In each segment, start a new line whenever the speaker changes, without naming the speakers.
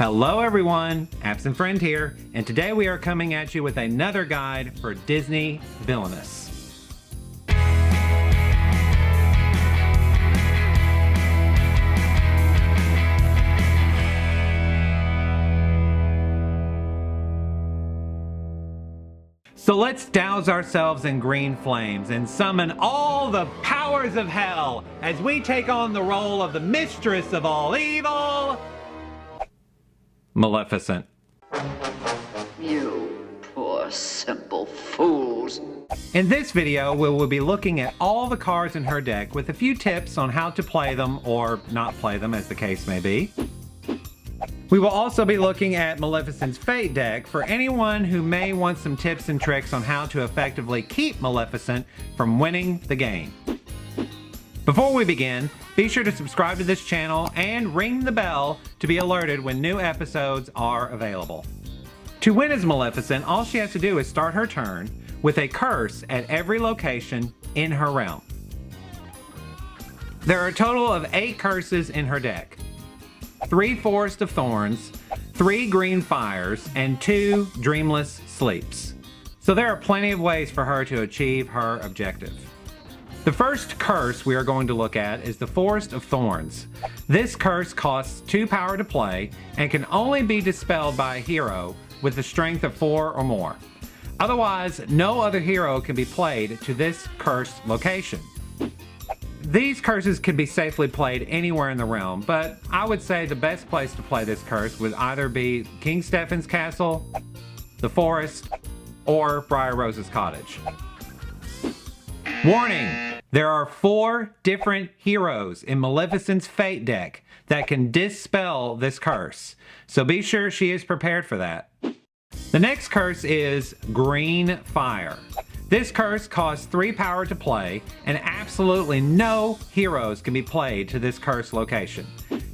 Hello everyone, Absent Friend here, and today we are coming at you with another guide for Disney Villainous. So let's douse ourselves in green flames and summon all the powers of hell as we take on the role of the mistress of all evil, Maleficent.
You poor simple fools.
In this video, we will be looking at all the cards in her deck with a few tips on how to play them or not play them as the case may be. We will also be looking at Maleficent's Fate deck for anyone who may want some tips and tricks on how to effectively keep Maleficent from winning the game. Before we begin, be sure to subscribe to this channel and ring the bell to be alerted when new episodes are available. To win as Maleficent, all she has to do is start her turn with a curse at every location in her realm. There are a total of 8 curses in her deck. 3 Forest of Thorns, 3 Green Fires, and 2 Dreamless Sleeps. So there are plenty of ways for her to achieve her objective. The first curse we are going to look at is the Forest of Thorns. This curse costs 2 power to play and can only be dispelled by a hero with a strength of 4 or more. Otherwise, no other hero can be played to this cursed location. These curses can be safely played anywhere in the realm, but I would say the best place to play this curse would either be King Stephen's Castle, the Forest, or Briar Rose's Cottage. Warning! There are 4 different heroes in Maleficent's Fate deck that can dispel this curse, so be sure she is prepared for that. The next curse is Green Fire. This curse costs 3 power to play, and absolutely no heroes can be played to this curse location.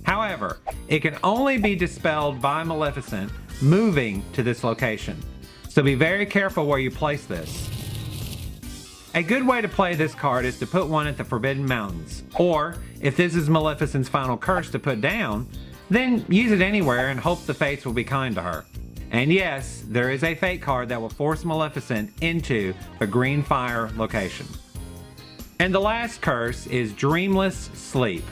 However, it can only be dispelled by Maleficent moving to this location, so be very careful where you place this. A good way to play this card is to put one at the Forbidden Mountains, or if this is Maleficent's final curse to put down, then use it anywhere and hope the fates will be kind to her. And yes, there is a fate card that will force Maleficent into the Green Fire location. And the last curse is Dreamless Sleep.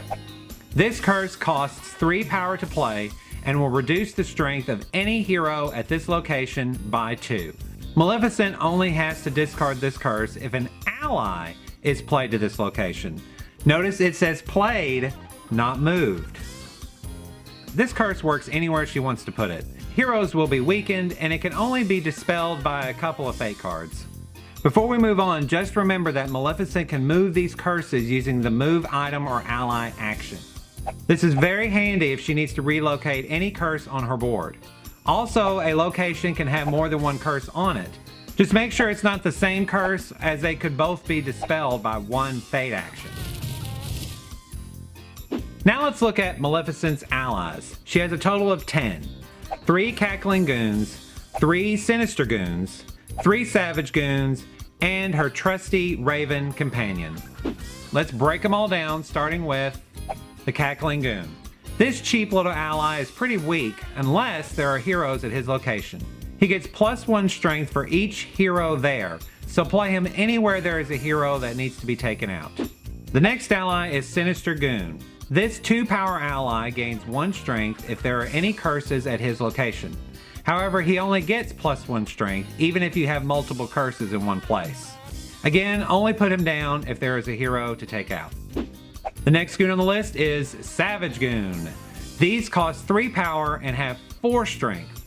This curse costs 3 power to play and will reduce the strength of any hero at this location by 2. Maleficent only has to discard this curse if an ally is played to this location. Notice it says played, not moved. This curse works anywhere she wants to put it. Heroes will be weakened, and it can only be dispelled by a couple of fate cards. Before we move on, just remember that Maleficent can move these curses using the move item or ally action. This is very handy if she needs to relocate any curse on her board. Also, a location can have more than one curse on it. Just make sure it's not the same curse, as they could both be dispelled by one fate action. Now let's look at Maleficent's allies. She has a total of 10. 3 Cackling Goons, 3 Sinister Goons, 3 Savage Goons, and her trusty Raven companion. Let's break them all down, starting with the Cackling Goon. This cheap little ally is pretty weak unless there are heroes at his location. He gets +1 strength for each hero there, so play him anywhere there is a hero that needs to be taken out. The next ally is Sinister Goon. This 2 power ally gains 1 strength if there are any curses at his location. However, he only gets +1 strength even if you have multiple curses in one place. Again, only put him down if there is a hero to take out. The next goon on the list is Savage Goon. These cost 3 power and have 4 strength.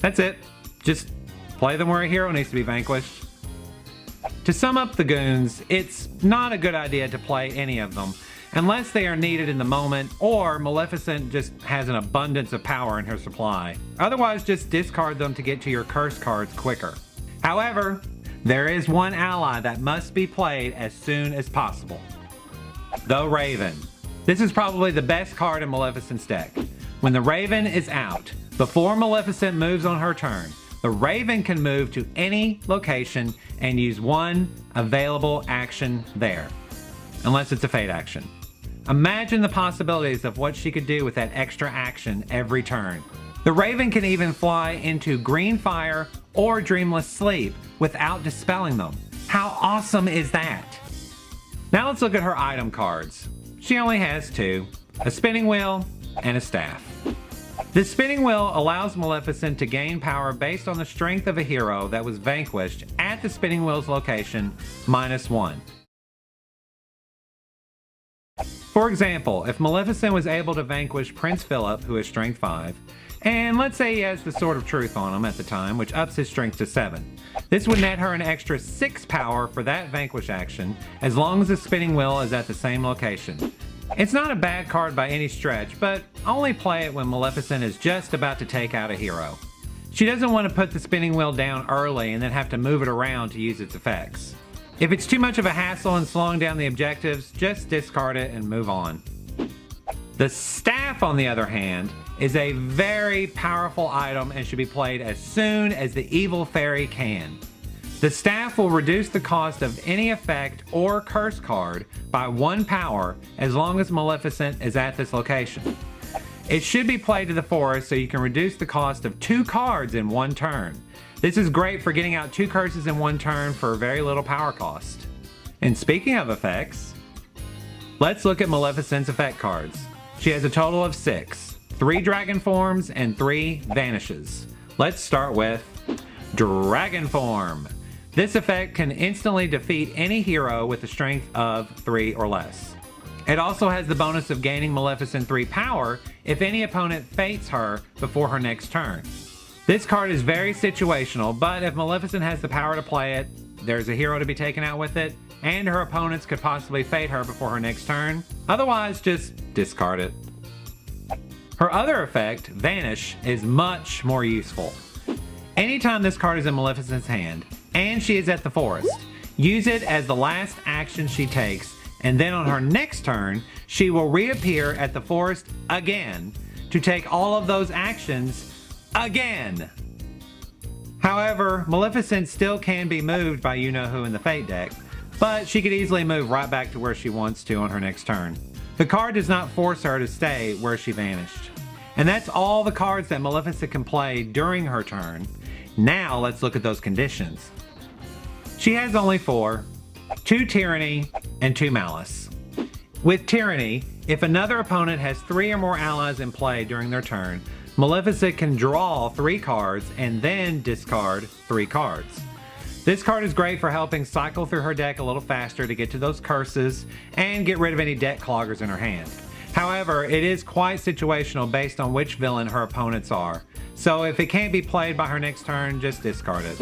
That's it. Just play them where a hero needs to be vanquished. To sum up the goons, it's not a good idea to play any of them unless they are needed in the moment or Maleficent just has an abundance of power in her supply. Otherwise, just discard them to get to your curse cards quicker. However, there is one ally that must be played as soon as possible. The Raven. This is probably the best card in Maleficent's deck. When the Raven is out, before Maleficent moves on her turn, the Raven can move to any location and use 1 available action there, unless it's a fate action. Imagine the possibilities of what she could do with that extra action every turn. The Raven can even fly into green fire or dreamless sleep without dispelling them. How awesome is that? Now let's look at her item cards. She only has two, a spinning wheel and a staff. The spinning wheel allows Maleficent to gain power based on the strength of a hero that was vanquished at the spinning wheel's location -1. For example, if Maleficent was able to vanquish Prince Philip, who is strength 5, and let's say he has the Sword of Truth on him at the time, which ups his strength to 7. This would net her an extra 6 power for that vanquish action, as long as the spinning wheel is at the same location. It's not a bad card by any stretch, but only play it when Maleficent is just about to take out a hero. She doesn't want to put the spinning wheel down early and then have to move it around to use its effects. If it's too much of a hassle in slowing down the objectives, just discard it and move on. The staff, on the other hand, is a very powerful item and should be played as soon as the evil fairy can. The staff will reduce the cost of any effect or curse card by 1 power as long as Maleficent is at this location. It should be played to the forest so you can reduce the cost of 2 cards in 1 turn. This is great for getting out 2 curses in 1 turn for very little power cost. And speaking of effects, let's look at Maleficent's effect cards. She has a total of 6, 3 dragon forms and 3 vanishes. Let's start with Dragon Form. This effect can instantly defeat any hero with a strength of 3 or less. It also has the bonus of gaining Maleficent 3 power if any opponent fates her before her next turn. This card is very situational, but if Maleficent has the power to play it, there's a hero to be taken out with it, and her opponents could possibly fate her before her next turn. Otherwise, just discard it. Her other effect, Vanish, is much more useful. Anytime this card is in Maleficent's hand, and she is at the forest, use it as the last action she takes, and then on her next turn, she will reappear at the forest again to take all of those actions again. However, Maleficent still can be moved by you-know-who in the Fate deck, but she could easily move right back to where she wants to on her next turn. The card does not force her to stay where she vanished. And that's all the cards that Maleficent can play during her turn. Now let's look at those conditions. She has only 4, 2 Tyranny and 2 Malice. With Tyranny, if another opponent has 3 or more allies in play during their turn, Maleficent can draw 3 cards and then discard 3 cards. This card is great for helping cycle through her deck a little faster to get to those curses and get rid of any deck cloggers in her hand. However, it is quite situational based on which villain her opponents are. So if it can't be played by her next turn, just discard it.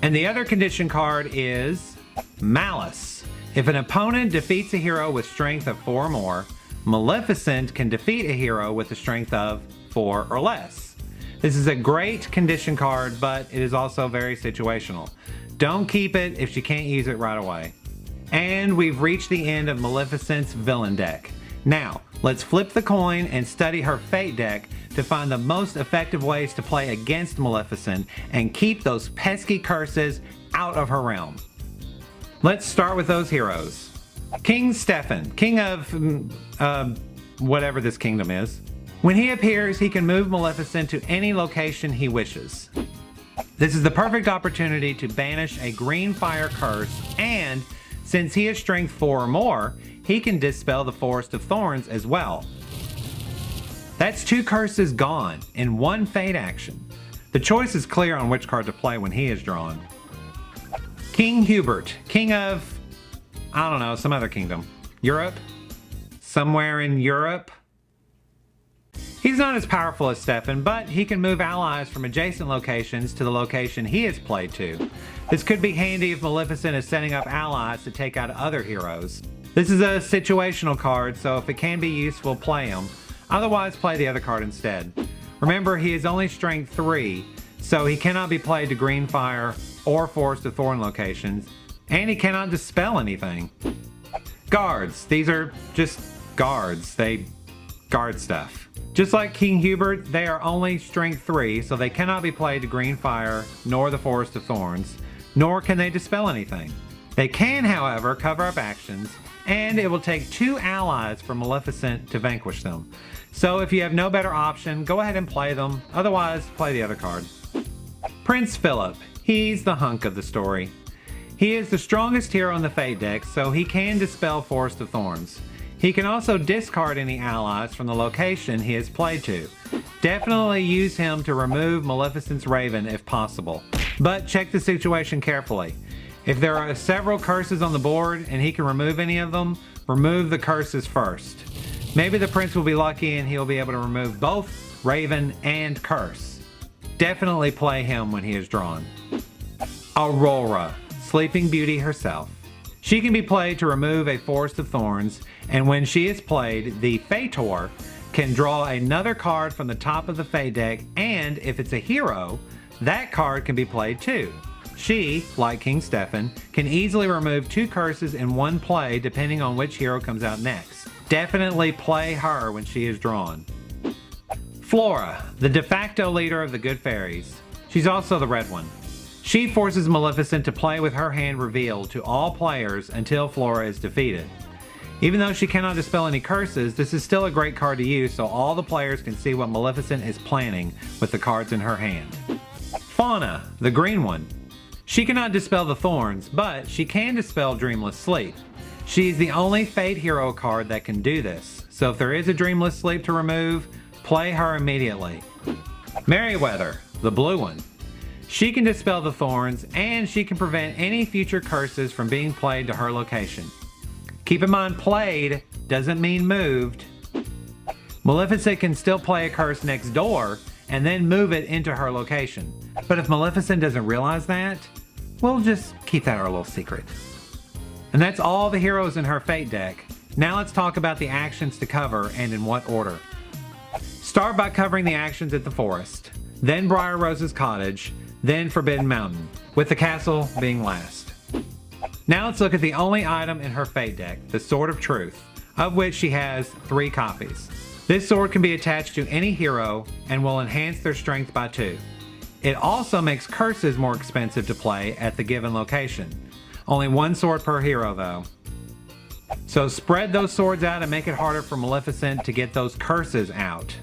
And the other condition card is Malice. If an opponent defeats a hero with strength of 4 or more, Maleficent can defeat a hero with a strength of 4 or less. This is a great condition card, but it is also very situational. Don't keep it if she can't use it right away. And we've reached the end of Maleficent's villain deck. Now, let's flip the coin and study her Fate deck to find the most effective ways to play against Maleficent and keep those pesky curses out of her realm. Let's start with those heroes. King Stefan, king of whatever this kingdom is. When he appears, he can move Maleficent to any location he wishes. This is the perfect opportunity to banish a green fire curse, and since he is strength 4 or more, he can dispel the Forest of Thorns as well. That's 2 curses gone in 1 Fate action. The choice is clear on which card to play when he is drawn. King Hubert, king of, I don't know, some other kingdom. Europe? Somewhere in Europe? He's not as powerful as Stefan, but he can move allies from adjacent locations to the location he is played to. This could be handy if Maleficent is setting up allies to take out other heroes. This is a situational card, so if it can be useful, play him. Otherwise, play the other card instead. Remember, he is only strength 3, so he cannot be played to green fire or Forest of Thorn locations, and he cannot dispel anything. Guards. These are just guards. They guard stuff. Just like King Hubert, they are only strength 3, so they cannot be played to green fire nor the Forest of Thorns, nor can they dispel anything. They can, however, cover up actions, and it will take 2 allies for Maleficent to vanquish them. So if you have no better option, go ahead and play them. Otherwise, play the other card. Prince Philip. He's the hunk of the story. He is the strongest hero in the Fate deck, so he can dispel Forest of Thorns. He can also discard any allies from the location he has played to. Definitely use him to remove Maleficent's Raven if possible, but check the situation carefully. If there are several curses on the board and he can remove any of them, remove the curses first. Maybe the prince will be lucky and he'll be able to remove both Raven and curse. Definitely play him when he is drawn. Aurora, Sleeping Beauty herself. She can be played to remove a Forest of Thorns, and when she is played, the Fator can draw another card from the top of the Fate deck, and if it's a hero, that card can be played too. She, like King Stefan, can easily remove 2 curses in one play depending on which hero comes out next. Definitely play her when she is drawn. Flora, the de facto leader of the Good Fairies. She's also the red one. She forces Maleficent to play with her hand revealed to all players until Flora is defeated. Even though she cannot dispel any curses, this is still a great card to use so all the players can see what Maleficent is planning with the cards in her hand. Fauna, the green one. She cannot dispel the thorns, but she can dispel Dreamless Sleep. She's the only Fate hero card that can do this, so if there is a Dreamless Sleep to remove, play her immediately. Merryweather, the blue one. She can dispel the thorns, and she can prevent any future curses from being played to her location. Keep in mind, played doesn't mean moved. Maleficent can still play a curse next door and then move it into her location. But if Maleficent doesn't realize that, we'll just keep that our little secret. And that's all the heroes in her Fate deck. Now let's talk about the actions to cover and in what order. Start by covering the actions at the forest, then Briar Rose's cottage, then Forbidden Mountain, with the castle being last. Now let's look at the only item in her Fate deck, the Sword of Truth, of which she has 3 copies. This sword can be attached to any hero and will enhance their strength by 2. It also makes curses more expensive to play at the given location. Only 1 sword per hero though. So spread those swords out and make it harder for Maleficent to get those curses out.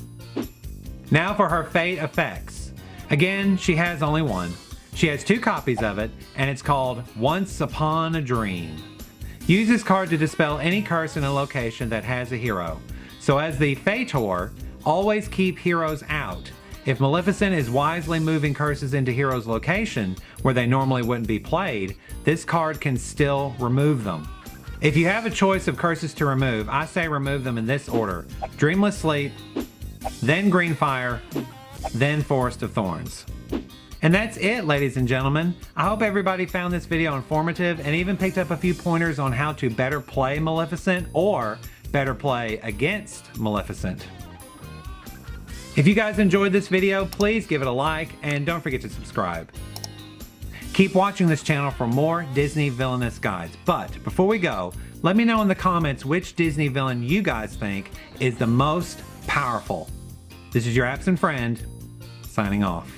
Now for her Fate effects. Again, she has only 1. She has 2 copies of it, and it's called Once Upon a Dream. Use this card to dispel any curse in a location that has a hero. So as the Fator, always keep heroes out. If Maleficent is wisely moving curses into heroes' location, where they normally wouldn't be played, this card can still remove them. If you have a choice of curses to remove, I say remove them in this order. Dreamless Sleep, then Greenfire, then Forest of Thorns. And that's it, ladies and gentlemen. I hope everybody found this video informative and even picked up a few pointers on how to better play Maleficent or better play against Maleficent. If you guys enjoyed this video, please give it a like and don't forget to subscribe. Keep watching this channel for more Disney Villainous guides. But before we go, let me know in the comments which Disney villain you guys think is the most powerful. This is your absent friend, signing off.